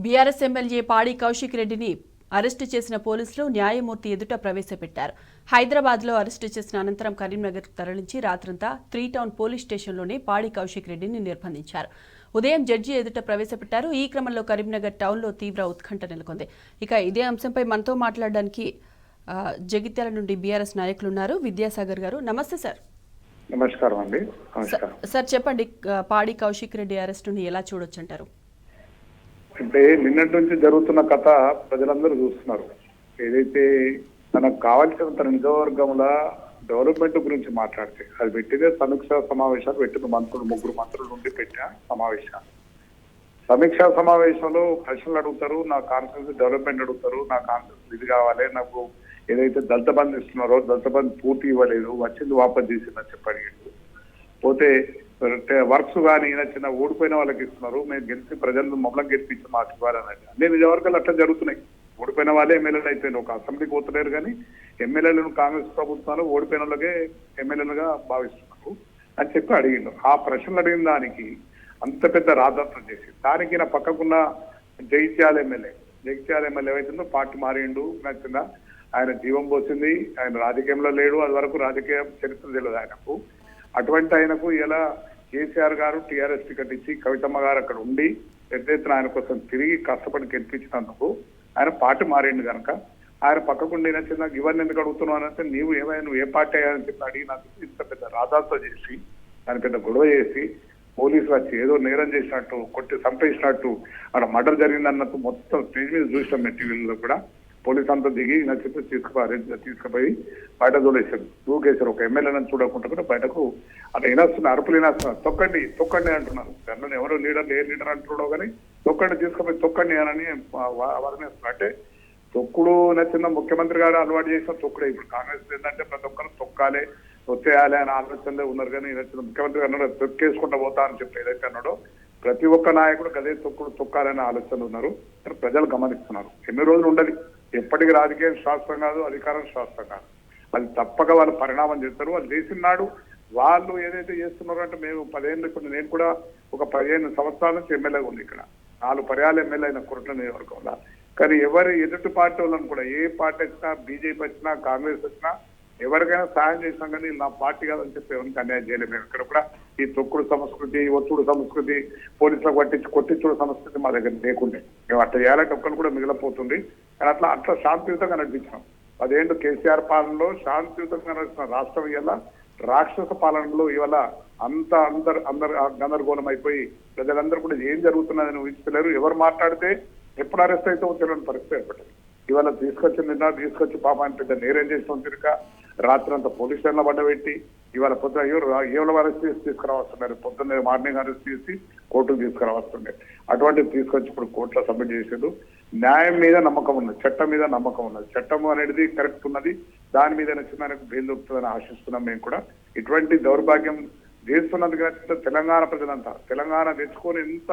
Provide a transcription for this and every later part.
BRS MLA పాడి కౌశిక్ రెడ్డిని arrest చేసిన పోలీసులు న్యాయమూర్తి ఎదుట ప్రవేశపెట్టారు. హైదరాబాద్లో అరెస్టు చేసిన అనంతరం కరీంనగర్ తరలించి రాత్రంతా 3 టౌన్ పోలీస్ స్టేషన్లోనే పాడి కౌశిక్ రెడ్డిని నిర్బంధించారు. ఉదయం జడ్జి ఎదుట ప్రవేశపెట్టారు. ఈ క్రమంలో కరీంనగర్ టౌన్లో తీవ్ర ఉత్కంఠ నెలకొంది. ఇక ఇదే అంశంపై మనతో మాట్లాడడానికి జగిత్యాల నుండి బీఆర్ఎస్ నాయకులు ఉన్నారు. విద్యాసాగర్ గారు, నమస్తే సార్. నమస్కారం అండి. సార్ చెప్పండి, పాడి కౌశిక్ రెడ్డి అరెస్టుని ఎలా చూడొచ్చు అంటారు? అంటే నిన్నటి నుంచి జరుగుతున్న కథ ప్రజలందరూ చూస్తున్నారు. ఏదైతే మనకు కావాల్సిన తన నిజవర్గంలో డెవలప్మెంట్ గురించి మాట్లాడితే అది పెట్టిదే సమీక్షా సమావేశాలు పెట్టిన ముగ్గురు మంత్రుల నుండి పెట్టిన సమావేశాలు. సమీక్షా సమావేశంలో ప్రశ్నలు అడుగుతారు, నా కాన్స్టిట్యూన్సీ డెవలప్మెంట్ అడుగుతారు, నా కాన్స్టిట్యూన్సీ ఇది కావాలి, నాకు ఏదైతే దళిత బంధు ఇస్తున్నారో దళిత బంధు పూర్తి ఇవ్వలేదు, వచ్చింది వాపస్ చేసిందని చెప్పి అడిగిండు. పోతే వర్క్స్ కానీ చిన్న ఓడిపోయిన వాళ్ళకి ఇస్తున్నారు, మేము గెలిచి ప్రజలను మమ్మల్ని గెలిపించి మాకు ఇవ్వాలన్నది అన్ని నిజవర్గాలు అట్లా జరుగుతున్నాయి. ఓడిపోయిన వాళ్ళే ఎమ్మెల్యేలు అయిపోయినారు, ఒక అసెంబ్లీకి పోతలేరు కానీ ఎమ్మెల్యేలను కాంగ్రెస్ ప్రభుత్వాలు ఓడిపోయిన వాళ్ళకే ఎమ్మెల్యేలుగా భావిస్తున్నారు అని చెప్పి అడిగిండు. ఆ ప్రశ్నలు అడిగిన దానికి అంత పెద్ద రాజాంతం చేసి దానికి నా పక్కకున్న జగిత్యాల ఎమ్మెల్యే ఏవైతుందో పార్టీ మారిండు, నచ్చిందా ఆయన జీవం పోసింది, ఆయన రాజకీయంలో లేడు, అది వరకు రాజకీయ చరిత్ర తెలియదు ఆయనకు. అటువంటి ఆయనకు ఇలా కేసీఆర్ గారు టీఆర్ఎస్ టికెట్ ఇచ్చి కవితమ్మ గారు అక్కడ ఉండి పెద్ద ఎత్తున ఆయన కోసం తిరిగి కష్టపడి గెలిపించినందుకు ఆయన పార్టీ మారిండు కనుక ఆయన పక్కకుండి చిన్న ఇవన్నీ ఎందుకు అడుగుతున్నావు అంటే నువ్వు ఏ పార్టీ అయ్యాలని చెప్పి అడిగినందుకు ఇంత పెద్ద రాజాతో చేసి ఆయన పెద్ద గొడవ చేసి పోలీసులు వచ్చి ఏదో నేరం చేసినట్టు కొట్టి చంపేసినట్టు అక్కడ మర్డర్ జరిగిందన్నట్టు మొత్తం స్టేజ్ మీద చూసినాం టీవీలో కూడా. పోలీసు అంతా దిగి చెప్పి తీసుకుపోయి బయట దూకేశారు. ఒక ఎమ్మెల్యేలను చూడకుండా కూడా బయటకు అలా వినేస్తున్నారు, అరుపులు వినేస్తున్నారు, తొక్కండి అంటున్నారు. దానిలో ఎవరు లీడర్ ఏ లీడర్ అంటున్నాడో కానీ తొక్కండి అని వర్ణిస్తున్నారు. అంటే తొక్కుడు నచ్చిన ముఖ్యమంత్రి గారు అలవాటు చేసిన తొక్కుడే. ఇప్పుడు కాంగ్రెస్ ఏంటంటే ప్రతి ఒక్కరు తొక్కాలి వచ్చేయాలి అనే ఆలోచనలే ఉన్నారు. కానీ నచ్చిన ముఖ్యమంత్రి గారు తొక్కేసుకుంటూ పోతా అని చెప్పి ఏదైతే అన్నాడో ప్రతి ఒక్క నాయకుడు అదే తొక్కాలనే ఆలోచనలు ఉన్నారు. ప్రజలు గమనిస్తున్నారు. ఎన్ని రోజులు ఉండదు, ఎప్పటికీ రాజకీయం శాస్త్రం కాదు, అధికారం శాస్త్రం కాదు. అది తప్పక వాళ్ళు పరిణామం చేస్తారు. వాళ్ళు చేసిన నాడు వాళ్ళు ఏదైతే చేస్తున్నారో అంటే మేము 10 ఏళ్ళు, ఇప్పుడు నేను కూడా ఒక 15 సంవత్సరాల నుంచి ఎమ్మెల్యేగా ఉంది ఇక్కడ. 4 పర్యాలు ఎమ్మెల్యే అయిన కొరట్ల నియోజకవర్గంలో. కానీ ఎవరు ఎదుటి పార్టీ వాళ్ళని కూడా ఏ పార్టీ వచ్చినా, బీజేపీ వచ్చినా, కాంగ్రెస్ వచ్చినా ఎవరికైనా సాయం చేసినాం కానీ నా పార్టీ కాదని చెప్పి ఎవరికి అన్యాయం చేయలేదు. మేము ఇక్కడ కూడా ఈ తొక్కుడు సంస్కృతి, ఒత్తుడు సంస్కృతి, పోలీసులకు కొట్టించుడు సంస్కృతి మా దగ్గర లేకుండే. మేము అట్లా చేయాలంటే ఒక్కరు కూడా మిగిలిపోతుంది. కానీ అట్లా శాంతియుతంగా నడిపించినాం. 10 ఏళ్ళు కేసీఆర్ పాలనలో శాంతియుతంగా నడిచిన రాష్ట్రం ఇవాళ రాక్షస పాలనలో ఇవాళ అందరు గందరగోళం అయిపోయి ప్రజలందరూ కూడా ఏం జరుగుతున్నదని ఊహించలేరు. ఎవరు మాట్లాడితే ఎప్పుడు అరెస్ట్ అయితే తెలియని పరిస్థితి ఏర్పడింది. ఇవాళ తీసుకొచ్చి పాపాన్ని పెద్ద నేరేం చేసిన తిరిక రాత్రంతా పోలీస్ స్టేషన్లో పడ్డబెట్టి ఇవాళ పొద్దున ఏవో అరెస్ట్ చేసి తీసుకురావస్తున్నారు. పొద్దున్నే మార్నింగ్ అరెస్ట్ చేసి కోర్టుకు తీసుకురావస్తుండే. అటువంటిది తీసుకొచ్చి ఇప్పుడు కోర్టులో సబ్మిట్ చేసేది. న్యాయం మీద నమ్మకం ఉన్నది, చట్టం మీద నమ్మకం ఉన్నది. చట్టం అనేది కరెక్ట్ ఉన్నది, దాని మీద నచ్చిందానికి బెయిల్ దొరుకుతుందని ఆశిస్తున్నాం. మేము కూడా ఇటువంటి దౌర్భాగ్యం చేస్తున్నందుకు తెలంగాణ ప్రజలంతా తెలంగాణ తెచ్చుకొని ఎంత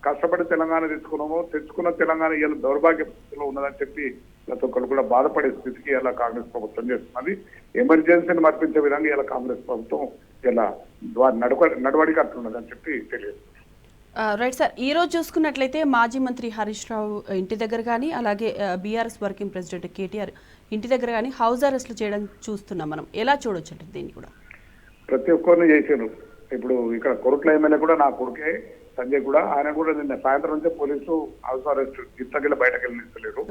కష్టపడి తెలంగాణ తెచ్చుకున్న తెలంగాణ ఇలా దౌర్భాగ్య పరిస్థితిలో ఉన్నదని చెప్పి ప్రతి ఒక్కరు కూడా బాధపడే స్థితికి ఇలా కాంగ్రెస్ ప్రభుత్వం చేస్తున్నది. ఎమర్జెన్సీని మర్పించే విధంగా ఇలా కాంగ్రెస్ ప్రభుత్వం ఇలా నడవడిక అట్లున్నదని చెప్పి తెలియదు. రైట్ సార్, ఈ రోజు చూసుకున్నట్లయితే మాజీ మంత్రి హరీష్ రావు ఇంటి దగ్గర కానీ అలాగే బీఆర్ఎస్ వర్కింగ్ ప్రెసిడెంట్ కేటీఆర్ ఇంటి దగ్గర కానీ హౌస్ అరెస్టులు చేయడం చూస్తున్నాం. మనం ఎలా చూడొచ్చు అంటే దీన్ని కూడా ప్రతి ఒక్కరిని చేశారు. ఇప్పుడు ఇక్కడ కొరట్ల ఎమ్మెల్యే కూడా నా కొడుకే సంజయ్ కూడా, ఆయన కూడా నిన్న సాయంత్రం నుంచే పోలీసులు హౌస్ అరెస్ట్ ఇంతకెళ్ళి బయటకు వెళ్ళిస్తలేరు.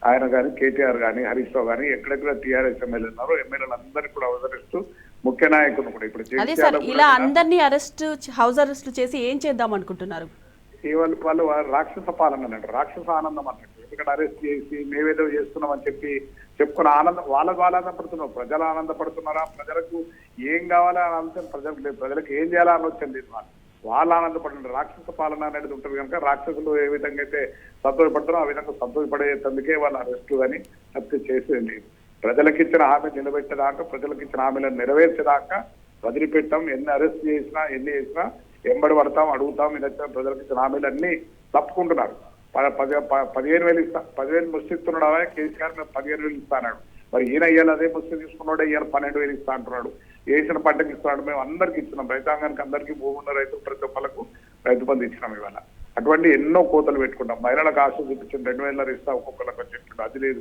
ఆయన కానీ కేటీఆర్ కానీ హరీష్ రావు కానీ ఎక్కడెక్కడ టీఆర్ఎస్ ఎమ్మెల్యే ఉన్నారో ఎమ్మెల్యేలు అందరికీ కూడా హౌస్ అరెస్ట్, ముఖ్య నాయకులు కూడా ఇప్పుడు ఇలా అందరినీ హౌస్ అరెస్ట్ చేసి ఏం చేద్దాం అనుకుంటున్నారు? వాళ్ళు రాక్షస పాలన అన్నట్టు, రాక్షస ఆనందం అన్నట్టు. ఎందుకంటే అరెస్ట్ చేసి మేమేదో చేస్తున్నాం అని చెప్పుకున్న ఆనందం వాళ్ళకు ఆనందపడుతున్నారు. ప్రజలు ఆనందపడుతున్నారా? ప్రజలకు ఏం కావాలా అని ఆలోచన ప్రజలకు లేదు. ప్రజలకు ఏం చేయాలా ఆలోచన లేదు. వాళ్ళు ఆనందపడుతున్నారు. రాక్షస పాలన అనేది ఉంటుంది కనుక రాక్షసులు ఏ విధంగా అయితే సంతోషపడతారో ఆ విధంగా సంతోషపడేందుకే వాళ్ళు అరెస్టు కానీ హత్య చేసేది లేదు. ప్రజలకు ఇచ్చిన హామీ నిలబెట్టేదాకా, ప్రజలకు ఇచ్చిన హామీలను నెరవేర్చేదాకా వదిలిపెట్టాం. ఎన్ని అరెస్ట్ చేసినా ఎన్ని చేసినా ఎంబడి పడతాం, అడుగుతాం. ప్రజలకు ఇచ్చిన హామీలన్నీ తప్పుకుంటున్నారు. 15,000 ఇస్తా, 10,000 ముష్టిస్తున్నాడు కేసీఆర్, మేము 15,000 ఇస్తా అన్నాడు. మరి ఈయన ఇయ్యాలి అదే ముష్టి తీసుకున్నాడు, ఇయ్యాలి 12,000 ఇస్తా అంటున్నాడు. వేసిన పంటకి ఇస్తున్నాడు. మేము అందరికి ఇచ్చినాం, రైతాంగానికి అందరికీ భూమి ఉన్న రైతులు ప్రతి ఒక్కరికి రైతు బంధు ఇచ్చినాం. ఇవాళ అటువంటి ఎన్నో కోతలు పెట్టుకుంటాం. మహిళలకు ఆశ చూపించిన 2,000 ఇస్తా ఒక్కొక్కరికి చెప్తుండే అది లేదు.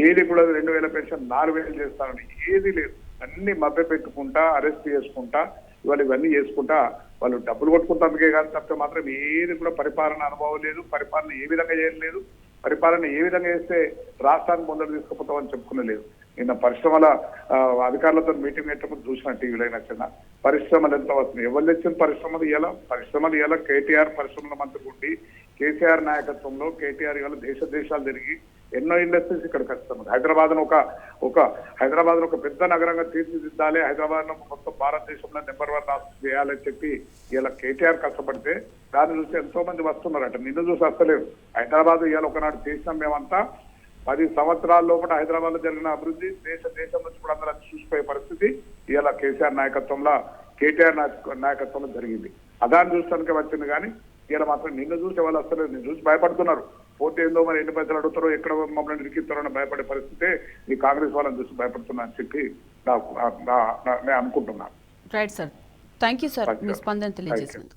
ఏది కూడా 2,000 పెన్షన్ 4,000 చేస్తానని ఏది లేదు. అన్ని మభ్య పెట్టుకుంటా, అరెస్ట్ చేసుకుంటా, ఇవన్నీ చేసుకుంటా వాళ్ళు డబ్బులు కొట్టుకుంటానికే కానీ తప్పితే మాత్రం ఏది కూడా పరిపాలన అనుభవం లేదు. పరిపాలన ఏ విధంగా చేయలేదు. పరిపాలన ఏ విధంగా చేస్తే రాష్ట్రాన్ని ముందర తీసుకుపోతామని చెప్పుకునలేదు. నిన్న పరిశ్రమల అధికారులతో మీటింగ్ పెట్టినప్పుడు చూసిన టీవీలో నచ్చిన పరిశ్రమలు ఎంత వస్తున్నాయి, ఎవరు తెచ్చిన పరిశ్రమలు ఇలా కేటీఆర్ పరిశ్రమల మంత్రి ఉండి కేసీఆర్ నాయకత్వంలో కేటీఆర్ ఇవాళ దేశాలు తిరిగి ఎన్నో ఇండస్ట్రీస్ ఇక్కడికి వస్తున్నాయి. హైదరాబాద్ ఒక పెద్ద నగరంగా తీర్చిదిద్దాలి, హైదరాబాద్ మొత్తం భారతదేశంలో నెంబర్ 1 రాష్ట్రం చేయాలని చెప్పి ఇలా కేటీఆర్ కష్టపడితే దాన్ని చూసి ఎంతో మంది వస్తున్నారట. నిన్ను చూసి వస్తలేరు. హైదరాబాద్ ఇవాళ ఒకనాడు చేసినాం మేమంతా. 10 సంవత్సరాల లోపల హైదరాబాద్ లో జరిగిన అభివృద్ధి దేశం నుంచి కూడా అందరూ చూసిపోయే పరిస్థితి ఇవాళ కేసీఆర్ నాయకత్వంలో కేటీఆర్ నాయకత్వంలో జరిగింది. అదాన్ని చూస్తానికే వచ్చింది కానీ ఇలా మాత్రం నిన్ను చూసి వాళ్ళు వస్తలేదు. నిన్ను చూసి భయపడుతున్నారు. పోతే ఏందో మరి ఎన్ని పైసలు అడుగుతారో ఎక్కడ మమ్మల్ని ఇరికిస్తారో అని భయపడే పరిస్థితే ఈ కాంగ్రెస్ వాళ్ళని చూసి భయపడుతున్నా అని చెప్పి నేను అనుకుంటున్నాను. Right sir, thank you sir, మీ స్పందన తెలియజేసినందుకు.